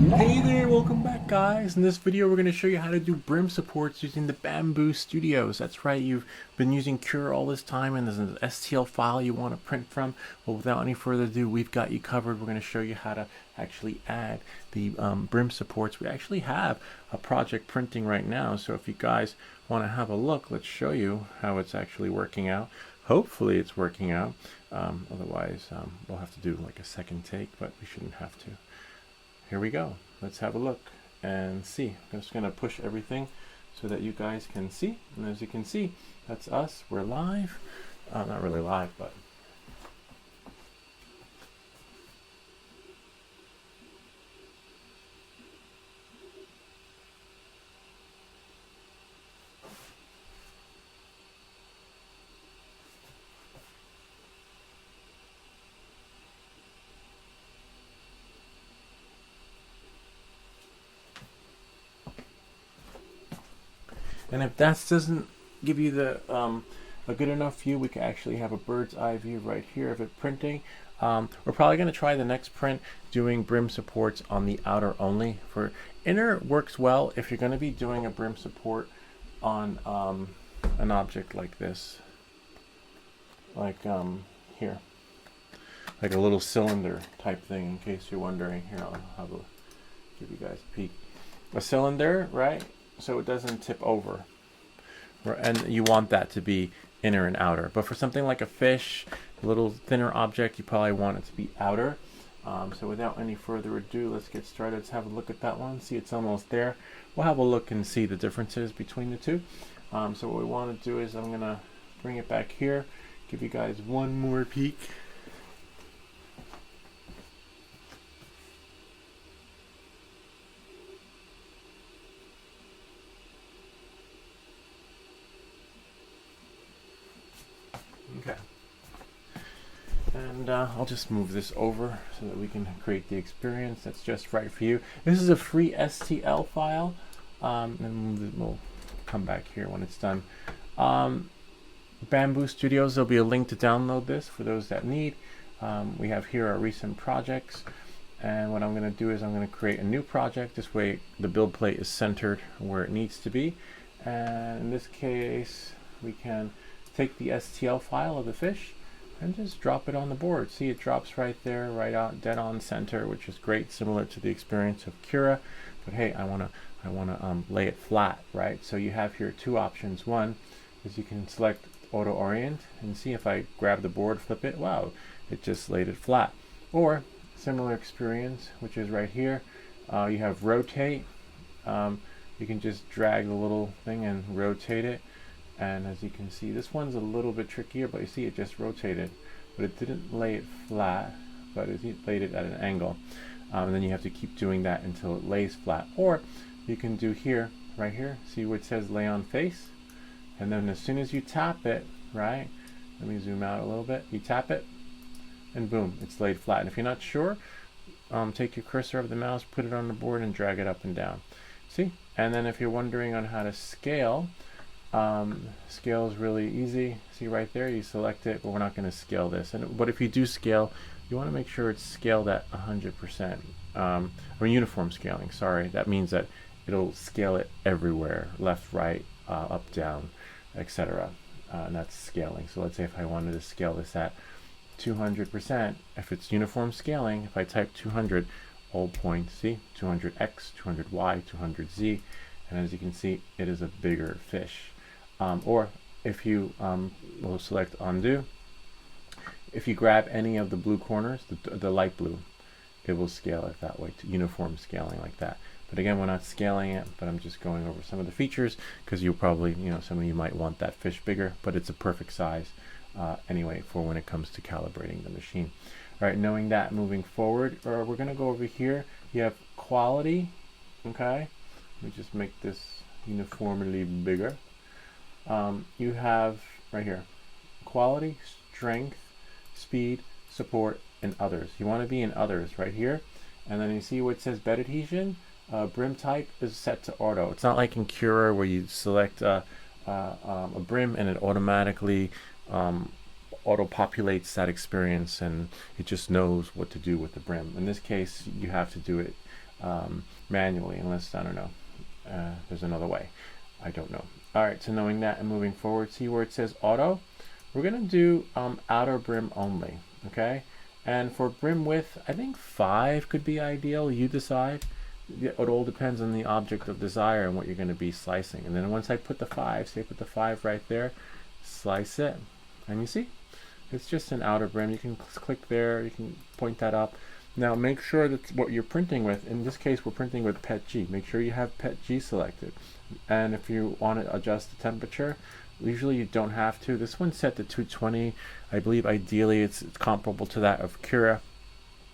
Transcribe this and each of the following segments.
Hey there, welcome back guys. In this video we're going to show you how to do Brim supports using the Bambu Studios. That's right, you've been using Cura all this time and there's an STL file you want to print from. Well, without any further ado, we've got you covered. We're going to show you how to actually add the Brim supports. We actually have a project printing right now, so if you guys want to have a look, let's show you how it's actually working out. Hopefully it's working out. Otherwise we'll have to do like a second take, but we shouldn't have to. Here we go. Let's have a look and see. I'm just going to push everything so that you guys can see. And as you can see, that's us. We're live. Not really live, but and if that doesn't give you the a good enough view, we can actually have a bird's eye view right here of it printing. We're probably going to try the next print doing Brim supports on the outer only. For inner works well if you're going to be doing a Brim support on an object like this, like here, like a little cylinder type thing. In case you're wondering, here I'll give you guys a peek. A cylinder, right? So it doesn't tip over, and you want that to be inner and outer. But for something like a fish, a little thinner object, you probably want it to be outer. So without any further ado, let's get started. Let's have a look at that one. See, it's almost there. We'll have a look and see the differences between the two. So what we want to do is I'm gonna bring it back here, give you guys one more peek. Okay, and I'll just move this over so that we can create the experience that's just right for you. This is a free STL file, and we'll come back here when it's done. Bambu Studios, there'll be a link to download this for those that need. We have here our recent projects, and what I'm going to do is I'm going to create a new project. This way the build plate is centered where it needs to be, and in this case we can take the STL file of the fish and just drop it on the board. See, it drops right there, right out, dead on center, which is great, similar to the experience of Cura. But hey, I wanna lay it flat, right? So you have here two options. One is you can select auto orient and see if I grab the board, flip it, wow, it just laid it flat. Or similar experience, which is right here. You have rotate. You can just drag the little thing and rotate it. And as you can see, this one's a little bit trickier, but you see it just rotated, but it didn't lay it flat, but it laid it at an angle. And then you have to keep doing that until it lays flat. Or you can do here, right here, see what it says lay on face, and then as soon as you tap it, right, let me zoom out a little bit, you tap it and boom, it's laid flat. And if you're not sure, take your cursor of the mouse, put it on the board and drag it up and down. See? And then if you're wondering on how to scale, scale is really easy. See right there, you select it, but we're not going to scale this. But if you do scale, you want to make sure it's scaled at 100%, or uniform scaling, sorry. That means that it'll scale it everywhere, left, right, up, down, etc. And that's scaling. So let's say if I wanted to scale this at 200%, if it's uniform scaling, if I type 200, all points, see, 200x, 200y, 200z, and as you can see, it is a bigger fish. Or if you will select undo, if you grab any of the blue corners, the light blue, it will scale it that way, to uniform scaling like that. But again, we're not scaling it, but I'm just going over some of the features because you'll probably, some of you might want that fish bigger, but it's a perfect size anyway for when it comes to calibrating the machine. All right, knowing that, moving forward, we're going to go over here. You have quality, okay? Let me just make this uniformly bigger. You have right here quality, strength, speed, support, and others. You want to be in others right here, and then you see what says bed adhesion. Brim type is set to auto. It's not like in Cura where you select a brim and it automatically auto-populates that experience and it just knows what to do with the brim. In this case, you have to do it manually, unless, I don't know, there's another way. I don't know. All right, so knowing that and moving forward, see where it says auto? We're gonna do outer brim only, okay? And for brim width, I think 5 could be ideal. You decide. It all depends on the object of desire and what you're going to be slicing. And then once I put the 5, say put the 5 right there, slice it, and you see, it's just an outer brim. You can click there, you can point that up. Now make sure that what you're printing with, in this case we're printing with PETG, make sure you have PETG selected. And if you want to adjust the temperature, usually you don't have to. This one's set to 220. I believe ideally it's comparable to that of Cura.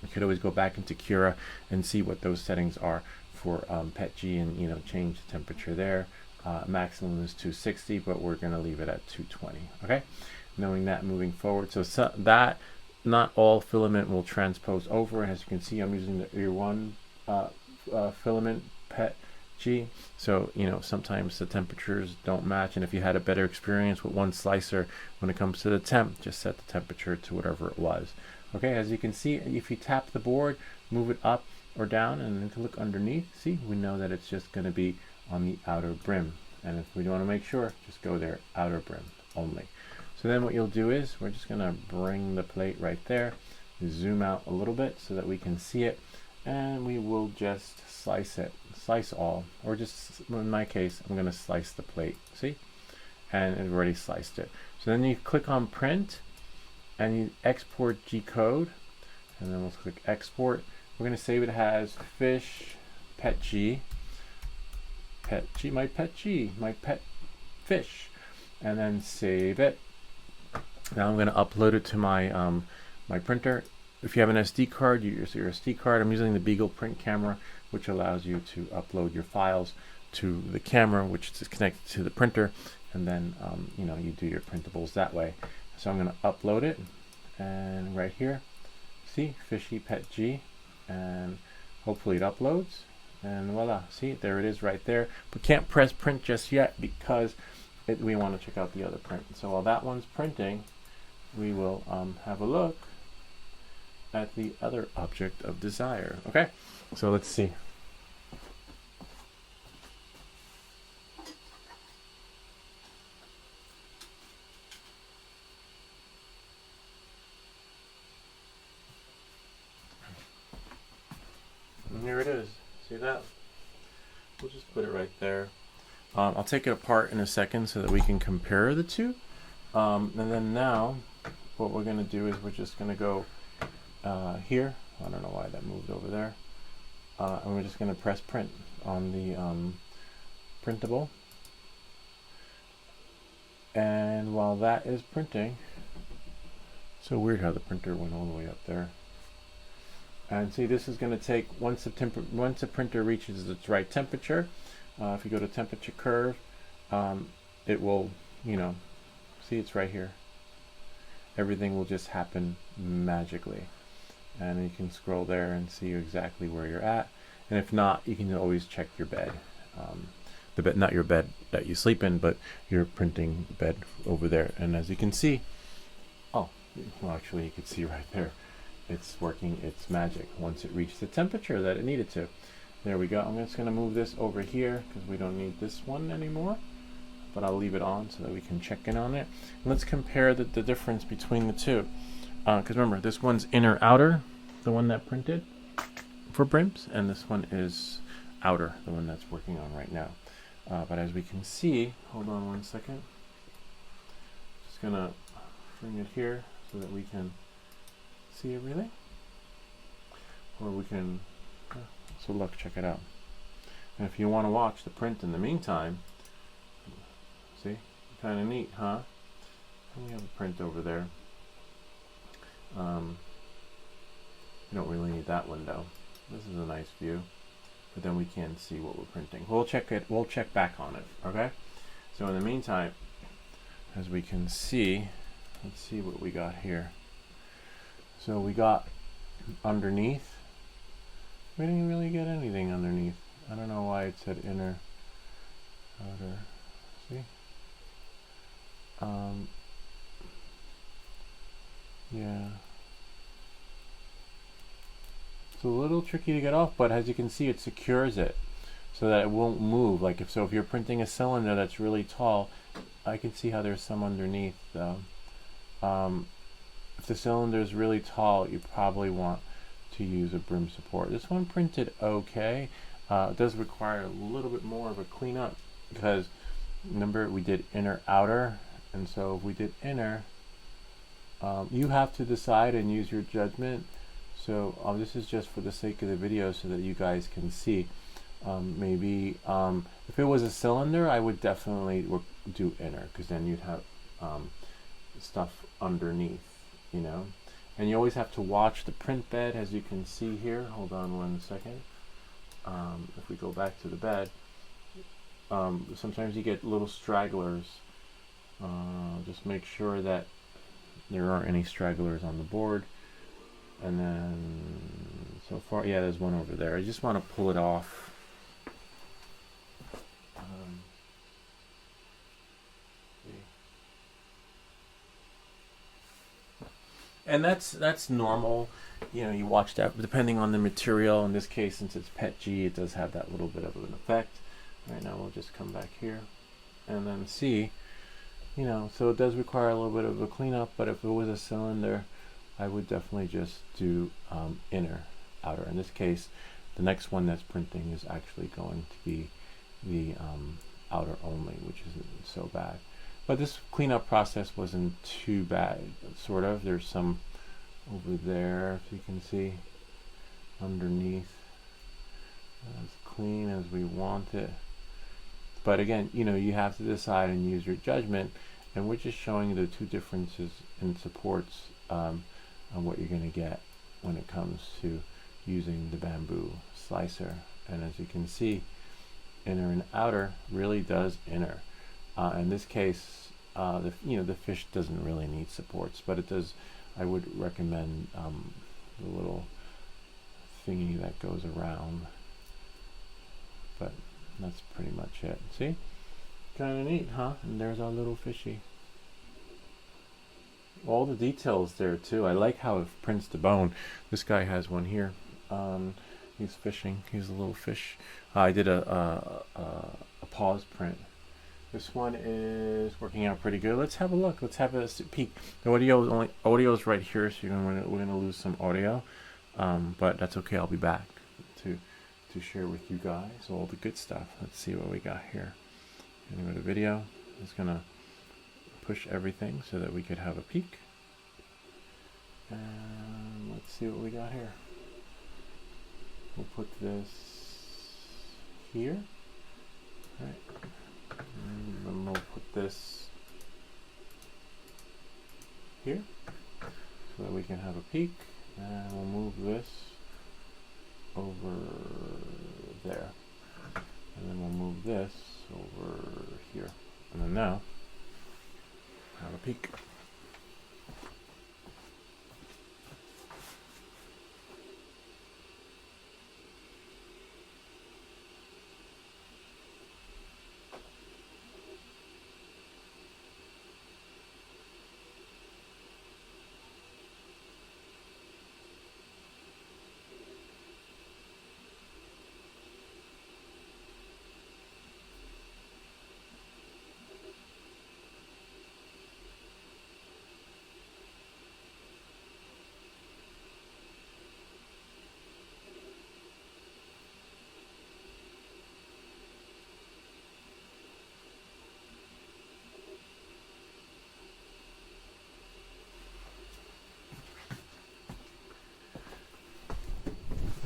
You could always go back into Cura and see what those settings are for PETG, and change the temperature there. Maximum is 260, but we're going to leave it at 220. Okay, knowing that moving forward, so that not all filament will transpose over. And as you can see, I'm using the Ear 1 filament PETG. So sometimes the temperatures don't match, and if you had a better experience with one slicer when it comes to the temp, just set the temperature to whatever it was. Okay, as you can see, if you tap the board, move it up or down, and then look underneath, see, we know that it's just going to be on the outer brim. And if we want to make sure, just go there, outer brim only. So then what you'll do is, we're just going to bring the plate right there, zoom out a little bit so that we can see it, and we will just slice it, slice all, or just, in my case, I'm going to slice the plate, see? And I've already sliced it. So then you click on print, and you export G-code, and then we'll click export. We're going to save it as fish PETG, my pet fish, and then save it. Now I'm going to upload it to my my printer. If you have an SD card, you use your SD card. I'm using the Beagle print camera, which allows you to upload your files to the camera, which is connected to the printer, and then you do your printables that way. So I'm going to upload it, and right here, see, fishy PETG, and hopefully it uploads, and voila, see, there it is right there. We can't press print just yet because we want to check out the other print. So while that one's printing, we will have a look at the other object of desire. Okay, so let's see. And here it is. See that? We'll just put it right there. I'll take it apart in a second so that we can compare the two. And then now, what we're going to do is we're just going to go here. I don't know why that moved over there. And we're just going to press print on the printable. And while that is printing, so weird how the printer went all the way up there. And see, this is going to take, once the printer reaches its right temperature, if you go to temperature curve, it will, see, it's right here. Everything will just happen magically. And you can scroll there and see exactly where you're at. And if not, you can always check your bed. The bed, not your bed that you sleep in, but your printing bed over there. And as you can see, well, actually you can see right there, it's working its magic once it reached the temperature that it needed to. There we go. I'm just going to move this over here because we don't need this one anymore, but I'll leave it on so that we can check in on it. And let's compare the difference between the two, because remember, this one's inner outer, the one that printed for brims, and this one is outer, the one that's working on right now. But as we can see, hold on one second, just gonna bring it here so that we can see everything, or we can, so look, check it out. And if you want to watch the print in the meantime, see, kind of neat, huh? And we have a print over there. You don't really need that window. This is a nice view, but then we can see what we're printing. We'll check it. We'll check back on it. Okay. So in the meantime, as we can see, let's see what we got here. So we got underneath. We didn't really get anything underneath. I don't know why it said inner, outer. See? Yeah. It's a little tricky to get off, but as you can see, it secures it so that it won't move. Like if you're printing a cylinder that's really tall, I can see how there's some underneath though. If the cylinder is really tall, you probably want to use a Brim support. This one printed okay. It does require a little bit more of a cleanup because remember we did inner outer, and so if we did inner, you have to decide and use your judgment. So this is just for the sake of the video so that you guys can see. Maybe if it was a cylinder, I would definitely do inner, because then you'd have stuff underneath, you know. And you always have to watch the print bed, as you can see here. Hold on one second. If we go back to the bed, sometimes you get little stragglers. Just make sure that there aren't any stragglers on the board. And then so far, yeah, there's one over there. I just want to pull it off. And that's normal, you know. You watch that depending on the material. In this case, since it's PETG, it does have that little bit of an effect. Right now, we'll just come back here and then see, you know. So it does require a little bit of a cleanup. But if it was a cylinder, I would definitely just do inner, outer. In this case, the next one that's printing is actually going to be the outer only, which isn't so bad. But this cleanup process wasn't too bad, sort of. There's some over there, if you can see, underneath. As clean as we want it. But again, you know, you have to decide and use your judgment. And we're just showing the two differences in supports on what you're going to get when it comes to using the Bambu slicer. And as you can see, inner and outer really does inner. In this case, the fish doesn't really need supports, but it does. I would recommend the little thingy that goes around. But that's pretty much it. See, kind of neat, huh? And there's our little fishy. All the details there too. I like how it prints the bone. This guy has one here. He's fishing. He's a little fish. I did a pause print. This one is working out pretty good. Let's have a look. Let's have a peek. The audio is right here, so we're gonna lose some audio, but that's okay. I'll be back to share with you guys all the good stuff. Let's see what we got here. Anyway, the video is gonna push everything so that we could have a peek. And let's see what we got here. We'll put this here. All right. And then we'll put this here so that we can have a peek, and we'll move this over there, and then we'll move this over here, and then now have a peek.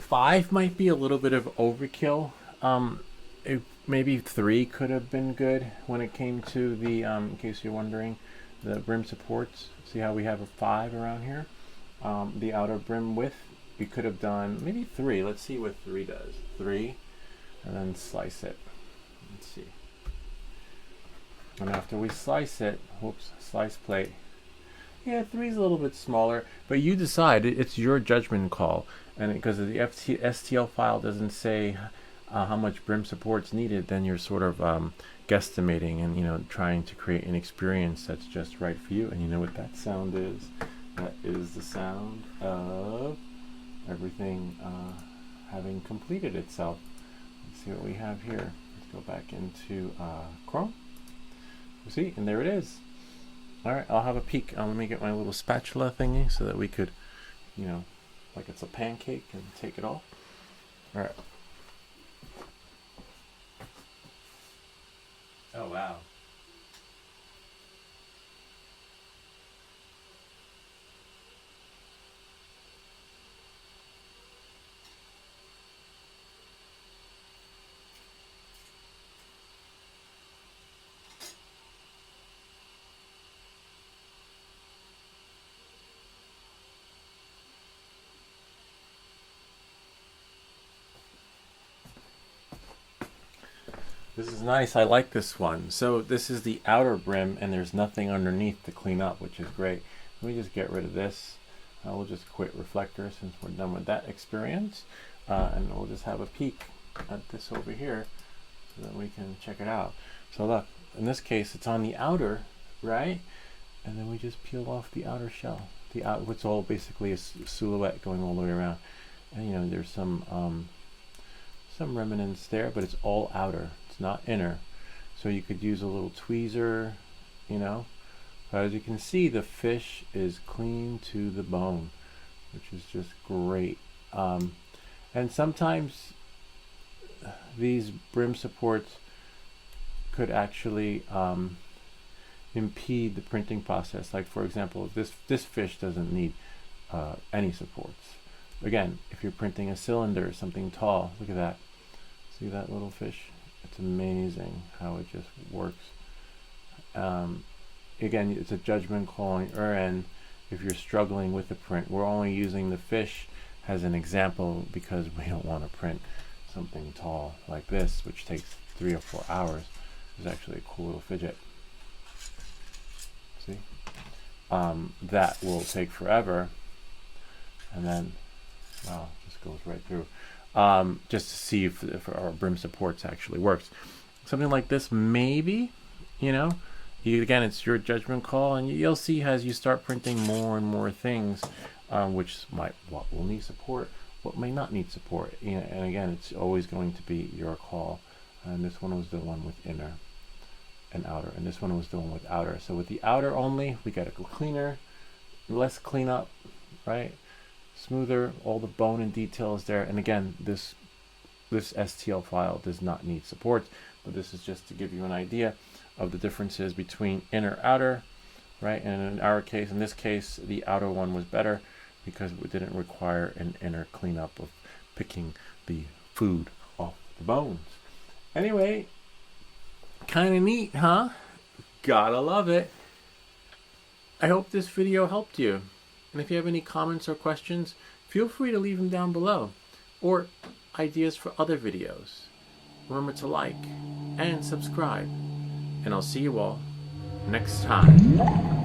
Five might be a little bit of overkill. Maybe 3 could have been good when it came to the, in case you're wondering, the brim supports. See how we have a 5 around here? The outer brim width, we could have done maybe 3. Let's see what 3 does. 3, and then slice it. Let's see. And after we slice it, whoops, slice plate. Yeah, 3 is a little bit smaller, but you decide. It's your judgment call. And because the STL file doesn't say how much brim support's needed, then you're sort of guesstimating and, you know, trying to create an experience that's just right for you. And you know what that sound is? That is the sound of everything having completed itself. Let's see what we have here. Let's go back into Chrome. See, and there it is. All right, I'll have a peek. Let me get my little spatula thingy so that we could, you know, like it's a pancake, and take it off. All right. Oh, wow. This is nice. I like this one. So this is the outer brim, and there's nothing underneath to clean up, which is great. Let me just get rid of this. We'll just quit reflector since we're done with that experience. And we'll just have a peek at this over here so that we can check it out. So look, in this case, it's on the outer, right? And then we just peel off the outer shell. What's all basically a silhouette going all the way around. And you know, there's some remnants there, but it's all outer. It's not inner. So you could use a little tweezer, you know. But as you can see, the fish is clean to the bone, which is just great. And sometimes these brim supports could actually impede the printing process. Like for example, this fish doesn't need any supports. Again, if you're printing a cylinder, something tall, look at that. See that little fish? It's amazing how it just works. Again, it's a judgment call on your end if you're struggling with the print. We're only using the fish as an example because we don't want to print something tall like this, which takes 3 or 4 hours. It's actually a cool little fidget. See? That will take forever. And then, wow, this goes right through. Just to see if our brim supports actually works. Something like this, maybe, you know, again, it's your judgment call, and you'll see as you start printing more and more things, what will need support, what may not need support. You know, and again, it's always going to be your call. And this one was the one with inner and outer, and this one was the one with outer. So with the outer only, we got to go cleaner, less cleanup, right? Smoother, all the bone and detail is there. And again, this STL file does not need support, but this is just to give you an idea of the differences between inner outer, right? And in this case, the outer one was better because it didn't require an inner cleanup of picking the food off the bones. Anyway, kind of neat, huh? Gotta love it. I hope this video helped you. And if you have any comments or questions, feel free to leave them down below, or ideas for other videos. Remember to like and subscribe, and I'll see you all next time.